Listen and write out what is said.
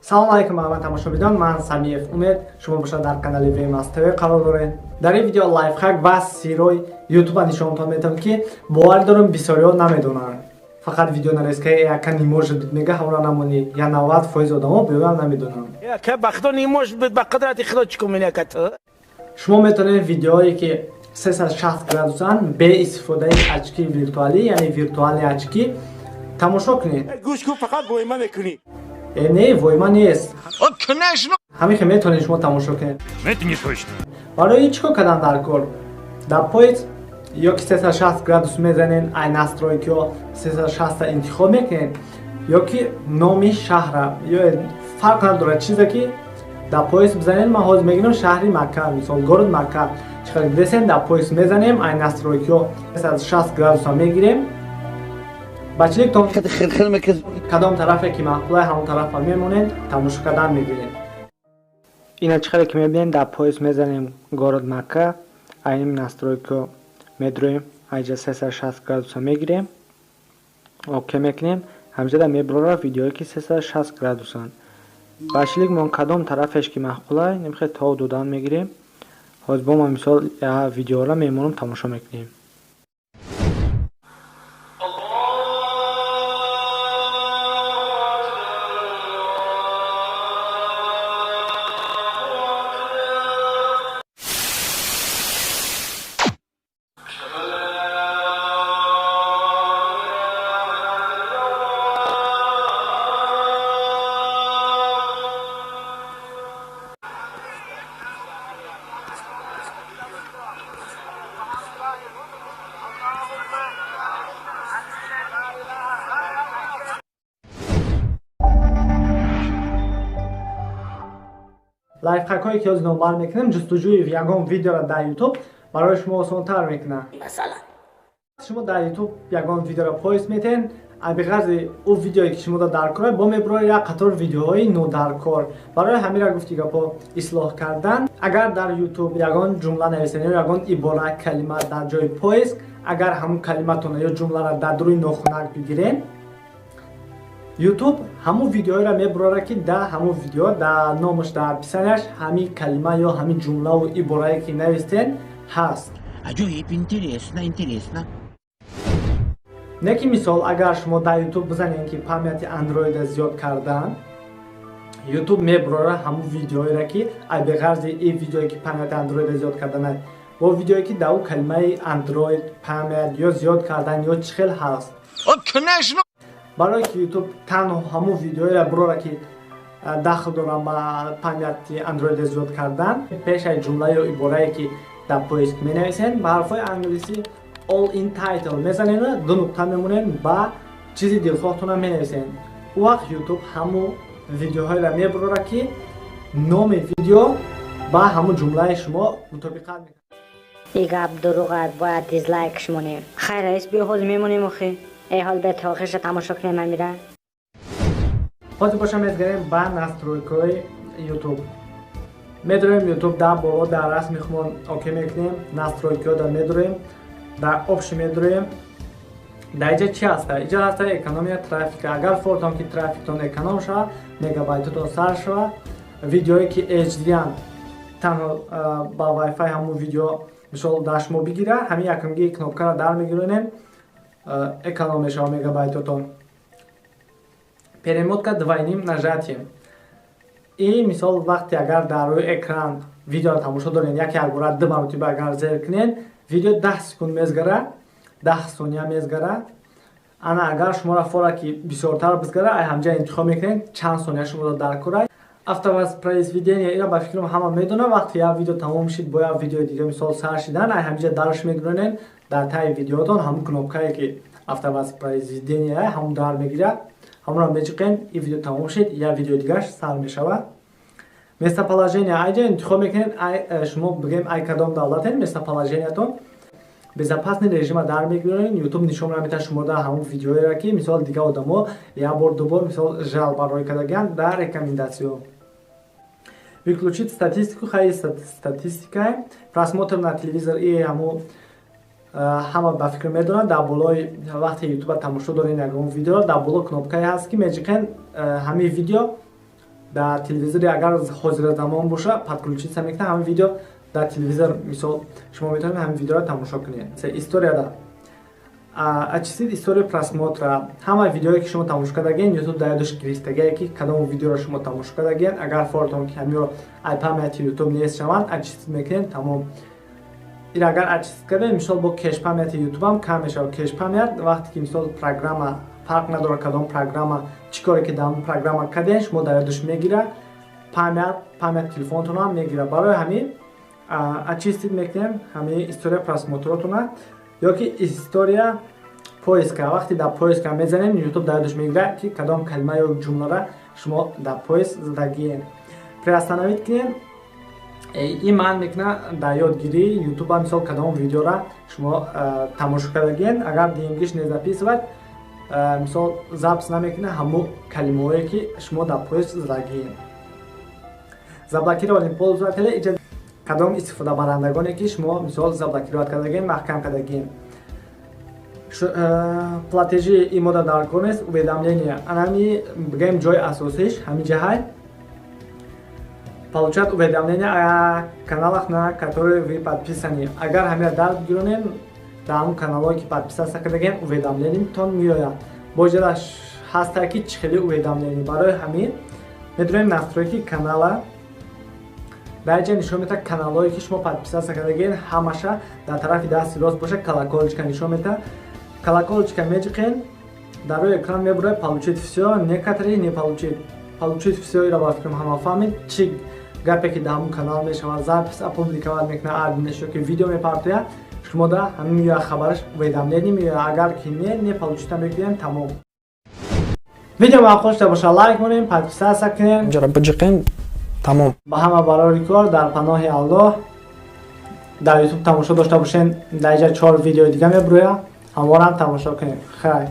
салом алайкум ҳама тамошобинон, ман Самиев Умед, шумо бошад дар канали VMAS TV қарор доред. Дар ин видео лайфхак ва сиррои YouTube нишонтон медиҳам ки бовар дорам бисёриҳо намедонанд. Фақат видео нарест ки яка не может быть мега ҳамра намони я 90% одамо бевам намедонанд. Яка бахто не может быть ба қудрати Худо чикум мекат. Шумо метавонед видеоҳое ки 360 градусанд бе истифодаи очки виртуалӣ, яъне виртуални очки тамошо кунед. Гӯшку фақат войма мекунӣ. Не, войма нест. Ҳамин хел метавонед шумо тамошо кунед. Это не точно. Барои чӣ кор кардан дар кор? Дар пояс ёки 360 градус мезанед, ай настройкиҳо 360 интихоб мекунед, ёки номи шаҳра, ё фарқ надорад чизе ки дар пояс бизанед. Ман ҳозир мегирам шаҳри Макка, мисол город Макка. Чиқар десен дар пояс мезанем, ай настройкиҳо 360 градуса мегирем. бачиликтон кадом тарафе ки мақбулай ҳамон тарафа мемонед, тамошо кардан мегиред. Ина чиқаре ки мебинед дар пояс мезанем город Макка, айним настройкиҳо медроем, айҷа 360 градуса мегирем, оке мекунем. ҳамҷода мебарора видеое ки 360 градусанд. бачилик мон кадом тарафеш ки мақбулай немихе то додан мегирем. ҳозир бо ма мисол видеоро мемонам тамошо мекунем. лайфхакҳое ки ҳозир номбар мекунем, ҷустуҷӯи ягон видеоро дар YouTube барои шумо осонтар мекунад. Масалан, шумо дар YouTube ягон видеоро пояс метен, абиғарзи ӯ видеое ки шумо дар кор бо мебарори як қатор видеоҳои нодаркор. Барои ҳамира гуфти гапо ислоҳ кардан, агар дар YouTube ягон ҷумла нависен ё ягон ибора калима дар ҷои пояс, агар ҳамон калиматона ё ҷумларо дар дуруи нохунак бигирен, YouTube ҳамун видеоро мебарора ки да ҳамун видео дар номаш дар описанияш ҳамин калима ё ҳамин ҷумлаву иборае ки навистен ҳаст. Аҷоиб, интересно. Не ки мисол агар шумо дар YouTube бизанед ки памяти Android зиёд кардан, YouTube мебарора ҳамун видеоеро ки абиғарзи ин видеое ки памяти Android зиёд кардан, бо видеое ки дар ӯ калимаи Android памят ё зиёд кардан ё чӣ хел ҳаст. барое ки YouTube танҳо ҳамун видеоеро барора ки дахл дорам ба памяти Android зиёд кардан, пешаи ҷумла ё иборае ки дар поиск менависен ба ҳарфҳои англисӣ all in title мезанед, ду нуқта мемонед, ба чизи дилхоҳтона менависен. ӯ вақт YouTube ҳамун видеоҳоеро мебарора ки номи видео ба ҳамун ҷумлаи шумо мутобиқат мекунад. ин гап дурӯғ аст, бояд дизлайкш монем. хайр раис, биё ҳозир мемонем охи. ҳол бета охирша тамошо кунем амира. ҳозир боша мезгарем ба настройкаҳои YouTube. медорем YouTube дар боло дар расми хумон оке мекунем, настройкиҳо дар медорем, дар опши медорем. дар иҷа чӣ ҳаста? иҷа ҳаста экономия трафика. агар фортон ки трафиктон эконом шава, мегабайтотон сар шава, видеое ки HD-ан танҳо ба Wi-Fi ҳамун видео мисол дар шумо бигира, ҳамин якумгии кнопкаро дар мегиронем, эконом мешава мегабайтотон. перемотка 2,5 нажатием. ин мисол вақте агар дар рӯи экран видеоро тамошо доред, як бора 2 маротиба агар зер кунед, видео 10 секунд мезгара, 10 сония мезгара. ана агар шуморо фора ки бисёртар бизгара, ай ҳамҷа интихоб мекунед чанд сония шуморо дар кора. автовоспроизведение ира ба фикрам ҳама медонад, вақте як видео тамом шид бо як видеои дига мисол сар шидан, ай ҳамҷа дарш мегиронед, дар таи видеотон ҳамун кнопкае ки автовоспроизведение ҳамун дар мегира, ҳамонро мечиқем, ин видео тамом шид, як видеои дигаш сар мешавад. местоположение айҷа интихоб мекунед, шумо бигем ай кадом давлатед, местоположениятон безопасный режима дар мегиронед. YouTube нишон намедиҳад шумо дар ҳамун видеоеро ки мисол дига одамо як бор ду бор мисол жал барои кардаган дар рекомендациё. выключить статистику, хайи статистика, просмотр на телевизор и ҳамун ҳама ба фикр медонанд, дар болои вақти YouTube тамошо доред ягон видео, дар боло кнопкае ҳаст ки меҷиқен ҳамин видео дар телевизори агар ҳозиразамон боша подключиться мекунад ҳамин видео дар телевизор мисол шумо метавонед ҳамин видеоро тамошо кунед. Историяда очистить историю просмотра. Ҳама видеое ки шумо тамошо кардагин YouTube дар ёдаш гирифтагие ки кадом видеоро шумо тамошо кардагин агар фортон ки ҳамиро ай памяти YouTube нест шаванд очистить мекунед тамом. ин агар очистить кардем мисол бо кеш памяти YouTube ам кам мешавад кеш памят вақте ки мисол программа фарқ надорад кадом программа чӣ коре ки дар программа кардем шумо дар ёдаш мегира памят телефонтон ҳам мегира. Барои ҳамин очистить мекунем ҳамин история просмотротона ёки история поиска. Вақте дар поиска мезанем YouTube дар ёдаш мегира ки кадом калима ё ҷумлара шумо дар поиск задагиен. Приостановить кунем. ин маън мекунад дар ёдгирии YouTube мисол кадом видеора шумо тамошо кардагиен агар дингиш незаписывад мисол запис намекунад ҳамун калимаое ки шумо дар поиск задагиен. Заблокировали пользователя кадом истифодабарандагоне ки шумо мисол заблокировать кардагиен маҳкам кардагиен. Платежи ин мода дар кор нест. Уведомления анами бигем ҷои асосиш ҳамин ҷаҳат получат уведомления о каналах, на которые вы подписаны. Агар ҳамира дард гиронем дар ҳамун каналҳое ки подписация кардаген уведомлениятон меояд. Боҷадаш ҳаста ки чӣ хели уведомление. Барои ҳамин метавонем настройки канала дар ҷа нишон мета каналҳое ки шумо подписация кардаген ҳамаша дар тарафи дасти рост боша колокольчика нишон мета. Колокольчика мечиқен дар рӯи экран мебурад получить всё, некоторые не получить. Получить всё ира бас кунем ҳама фаҳмед чӣ гапе ки дар ҳамун канал мешавад запис опубликовать мекунад админаш ёки видео мепартояд шумо дар ҳамин меояд хабараш уведомление меояд. Агар ки не получита мекунем тамом. Видео маъқул шуда боша лайк кунем, подписация кунем, ҷара биҷиқем тамом. ба ҳама барори кор дар паноҳи Аллоҳ. Дар YouTube тамошо дошта бошен дар ҷа 4 видеои дига мебурӯяд ҳамонам тамошо кунем. Хайр.